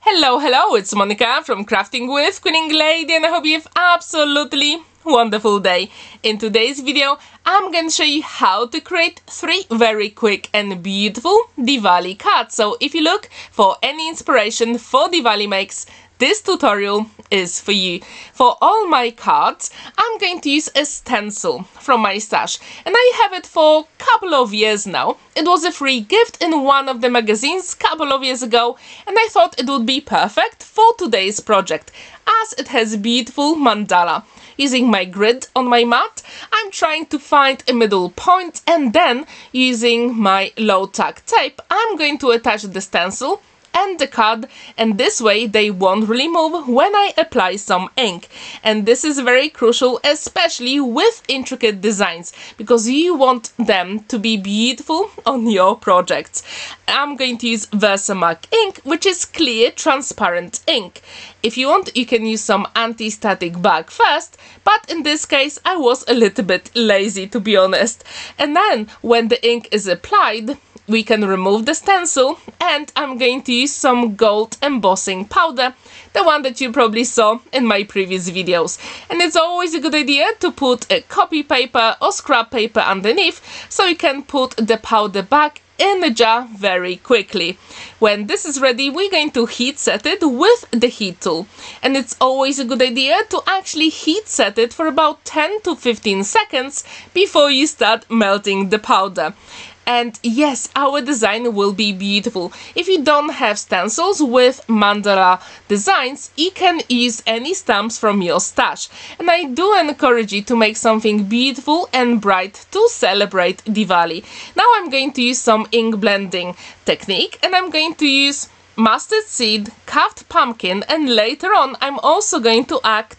Hello, it's Monica from Crafting with Quilling Lady, and I hope you have absolutely wonderful day. In today's video, I'm going to show you how to create 3 very quick and beautiful Diwali cards. So if you look for any inspiration for Diwali makes, this tutorial is for you. For all my cards, I'm going to use a stencil from my stash, and I have it for a couple of years now. It was a free gift in one of the magazines a couple of years ago, and I thought it would be perfect for today's project, as it has beautiful mandala. Using my grid on my mat, I'm trying to find a middle point, and then using my low tack tape, I'm going to attach the stencil and the card, and this way they won't really move when I apply some ink. And this is very crucial, especially with intricate designs, because you want them to be beautiful on your projects. I'm going to use VersaMark ink, which is clear transparent ink. If you want, you can use some anti-static bag first, but in this case I was a little bit lazy, to be honest. And then when the ink is applied, we can remove the stencil, and I'm going to use some gold embossing powder, the one that you probably saw in my previous videos. And it's always a good idea to put a copy paper or scrap paper underneath, so you can put the powder back in the jar very quickly. When this is ready, we're going to heat set it with the heat tool. And it's always a good idea to actually heat set it for about 10 to 15 seconds before you start melting the powder. And yes, our design will be beautiful. If you don't have stencils with mandala designs, you can use any stamps from your stash. And I do encourage you to make something beautiful and bright to celebrate Diwali. Now I'm going to use some ink blending technique, and I'm going to use mustard seed, carved pumpkin, and later on I'm also going to add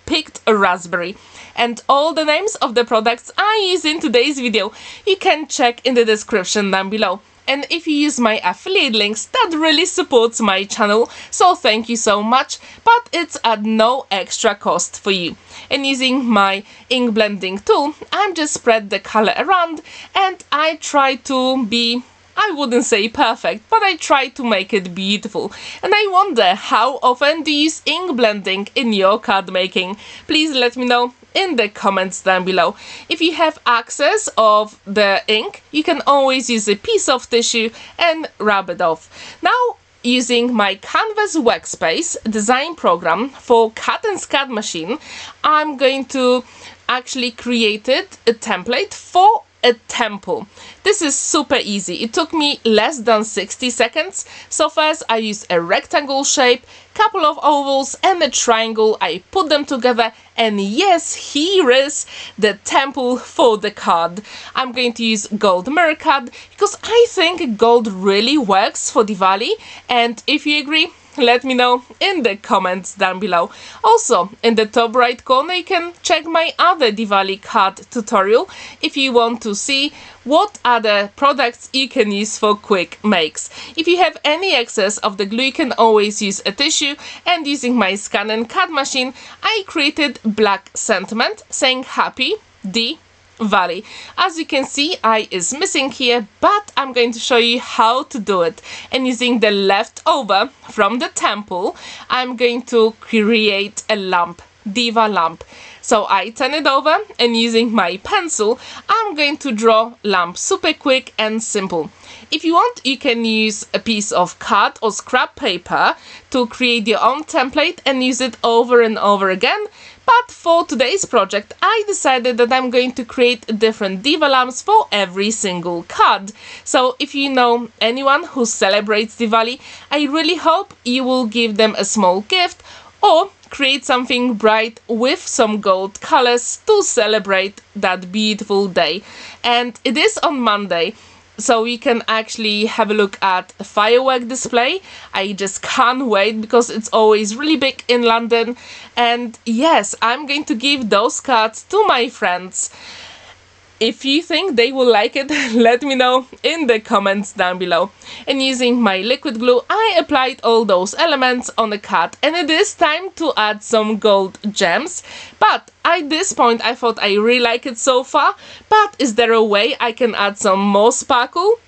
picked raspberry. And all the names of the products I use in today's video you can check in the description down below. And if you use my affiliate links, that really supports my channel, so thank you so much, but it's at no extra cost for you. And using my ink blending tool, I'm just spread the color around, and I try to be, I wouldn't say perfect, but I try to make it beautiful. And I wonder, how often do you use ink blending in your card making? Please let me know in the comments down below. If you have access of the ink, you can always use a piece of tissue and rub it off. Now, using my Canvas workspace design program for ScanNCut machine, I'm going to actually create a template for a temple. This is super easy. It took me less than 60 seconds. So first I use a rectangle shape, couple of ovals and a triangle. I put them together, and yes, here is the temple for the card. I'm going to use gold mirror card because I think gold really works for Diwali, and if you agree, let me know in the comments down below. Also, in the top right corner, you can check my other Diwali card tutorial if you want to see what other products you can use for quick makes. If you have any excess of the glue, you can always use a tissue, and using my ScanNCut machine, I created black sentiment saying Happy Diwali. As you can see, I is missing here, but I'm going to show you how to do it. And using the leftover from the temple, I'm going to create a lamp, Diva lamp. So I turn it over, and using my pencil, I'm going to draw lamp super quick and simple. If you want, you can use a piece of card or scrap paper to create your own template and use it over and over again. But for today's project, I decided that I'm going to create different diva lamps for every single card. So if you know anyone who celebrates Diwali, I really hope you will give them a small gift or create something bright with some gold colors to celebrate that beautiful day. And it is on Monday, so you can actually have a look at a firework display. I just can't wait because it's always really big in London. And yes, I'm going to give those cards to my friends. If you think they will like it, let me know in the comments down below. And using my liquid glue, I applied all those elements on the card, and it is time to add some gold gems. But at this point I thought I really like it so far, but is there a way I can add some more sparkle?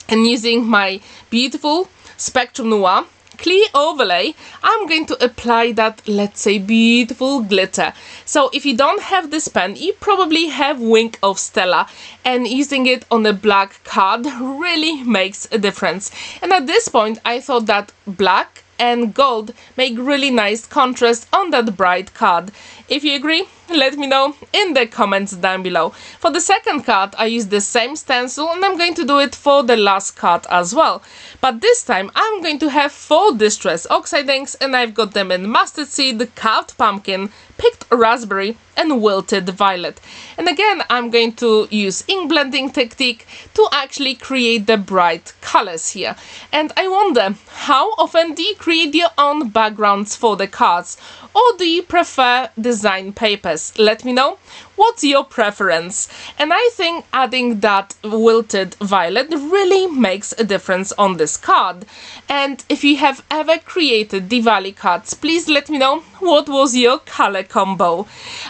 And using my beautiful Spectrum Noir clear overlay, I'm going to apply that, let's say, beautiful glitter. So if you don't have this pen, you probably have Wing of Stella, and using it on a black card really makes a difference. And at this point, I thought that black and gold make really nice contrast on that bright card. If you agree, let me know in the comments down below. For the second card, I used the same stencil, and I'm going to do it for the last card as well. But this time, I'm going to have 4 distress oxide inks, and I've got them in mustard seed, carved pumpkin, picked raspberry, and wilted violet. And again, I'm going to use ink blending technique to actually create the bright colors here. And I wonder, how often do you create your own backgrounds for the cards? Or do you prefer design papers? Let me know. What's your preference? And I think adding that wilted violet really makes a difference on this card. And if you have ever created Diwali cards, please let me know what was your color combo.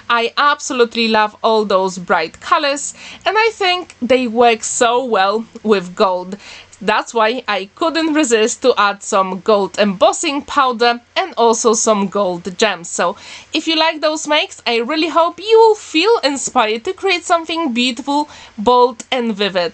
I absolutely love all those bright colors, and I think they work so well with gold. That's why I couldn't resist to add some gold embossing powder and also some gold gems. So if you like those makes, I really hope you will feel inspired to create something beautiful, bold and vivid.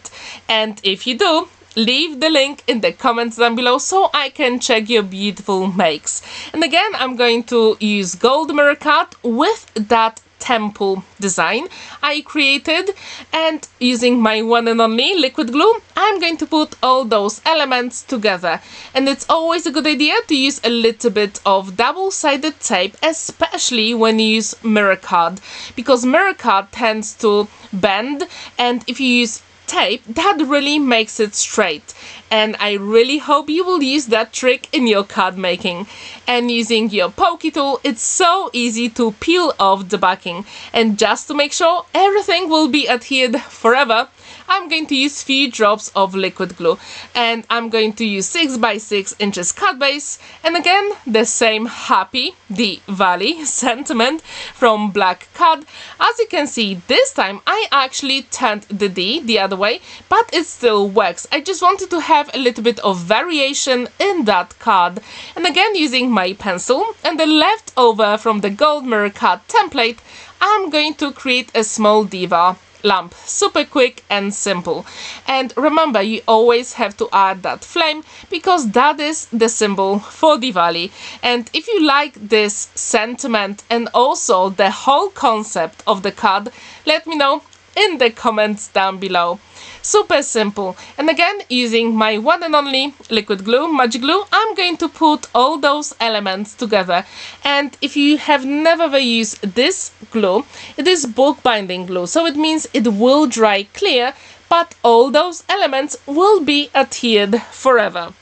And if you do, leave the link in the comments down below so I can check your beautiful makes. And again, I'm going to use gold mirror card with that temple design I created, and using my one and only liquid glue, I'm going to put all those elements together. And it's always a good idea to use a little bit of double-sided tape, especially when you use mirror card, because mirror card tends to bend, and if you use tape, that really makes it straight. And I really hope you will use that trick in your card making. And using your pokey tool, it's so easy to peel off the backing. And just to make sure everything will be adhered forever, I'm going to use few drops of liquid glue, and I'm going to use 6 by 6 inches cut base, and again the same happy Diwali sentiment from black card. As you can see, this time I actually turned the D the other way, but it still works. I just wanted to have a little bit of variation in that card, and again using my pencil and the leftover from the gold mirror card template, I'm going to create a small diva lamp, super quick and simple. And remember, you always have to add that flame, because that is the symbol for Diwali. And if you like this sentiment and also the whole concept of the card, let me know in the comments down below. Super simple. And again, using my one and only liquid glue, magic glue, I'm going to put all those elements together. And if you have never used this glue, it is bookbinding glue, so it means it will dry clear, but all those elements will be adhered forever.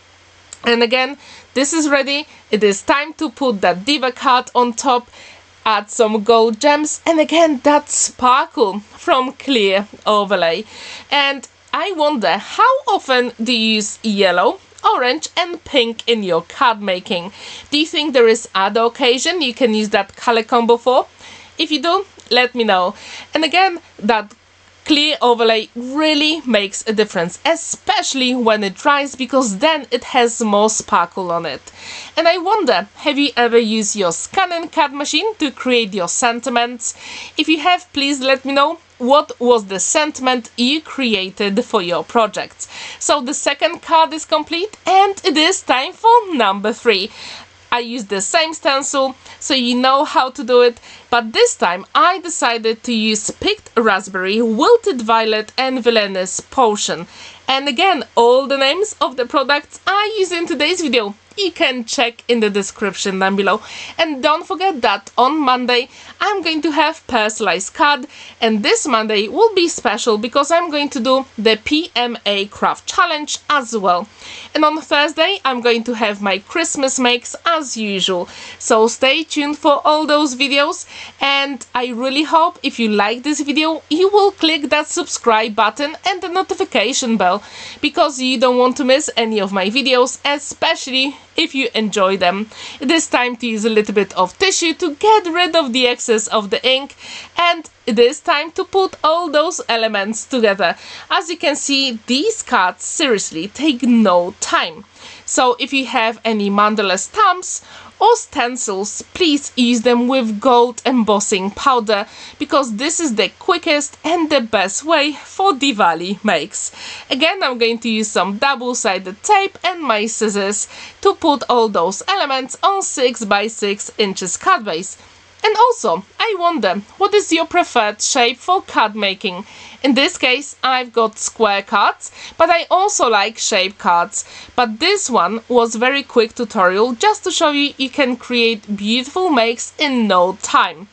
And again, this is ready. It is time to put that diva card on top, add some gold gems, and again that sparkle from clear overlay. And I wonder, how often do you use yellow, orange and pink in your card making? Do you think there is other occasion you can use that color combo for? If you do, let me know. And again, that clear overlay really makes a difference, especially when it dries, because then it has more sparkle on it. And I wonder, have you ever used your ScanNCut machine to create your sentiments? If you have, please let me know what was the sentiment you created for your projects. So the second card is complete, and it is time for number 3. I used the same stencil, so you know how to do it, but this time I decided to use picked raspberry, wilted violet and Villainous potion. And again, all the names of the products I use in today's video you can check in the description down below. And don't forget that on Monday I'm going to have personalized card, and this Monday will be special because I'm going to do the PMA craft challenge as well. And on Thursday I'm going to have my Christmas makes as usual, so stay tuned for all those videos. And I really hope if you like this video you will click that subscribe button and the notification bell, because you don't want to miss any of my videos, especially if you enjoy them. It is time to use a little bit of tissue to get rid of the excess of the ink, and it is time to put all those elements together. As you can see, these cards seriously take no time. So if you have any mandala stamps or stencils, please use them with gold embossing powder, because this is the quickest and the best way for Diwali makes. Again, I'm going to use some double-sided tape and my scissors to put all those elements on 6 by 6 inches card base. And also, I wonder, what is your preferred shape for card making? In this case, I've got square cards, but I also like shape cards. But this one was very quick tutorial just to show you can create beautiful makes in no time.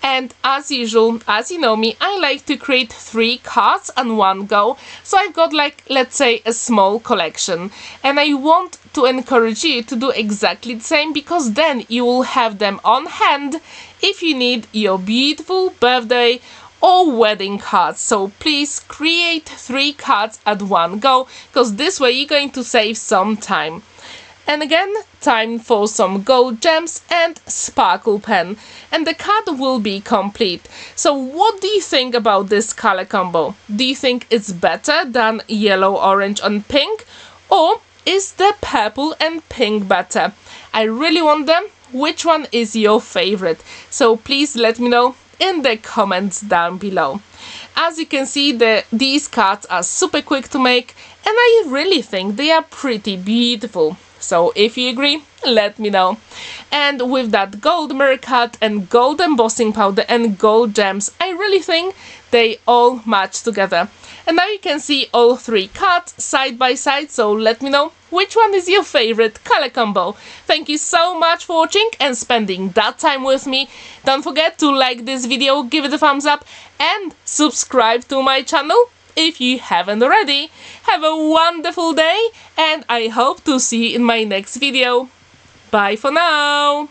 And as usual, as you know me, I like to create 3 cards on one go. So I've got, like, let's say, a small collection. And I want to encourage you to do exactly the same, because then you will have them on hand if you need your beautiful birthday or wedding cards. So please create 3 cards at one go, because this way you're going to save some time. And again, time for some gold gems and sparkle pen, and the card will be complete. So what do you think about this color combo? Do you think it's better than yellow, orange and pink, or is the purple and pink better? I really wonder which one is your favorite, so please let me know in the comments down below. As you can see, these cards are super quick to make, and I really think they are pretty beautiful. So if you agree, let me know. And with that gold mirror cut and gold embossing powder and gold gems, I really think they all match together. And now you can see all 3 cards side by side, so let me know which one is your favorite color combo. Thank you so much for watching and spending that time with me. Don't forget to like this video, give it a thumbs up and subscribe to my channel if you haven't already. Have a wonderful day, and I hope to see you in my next video. Bye for now!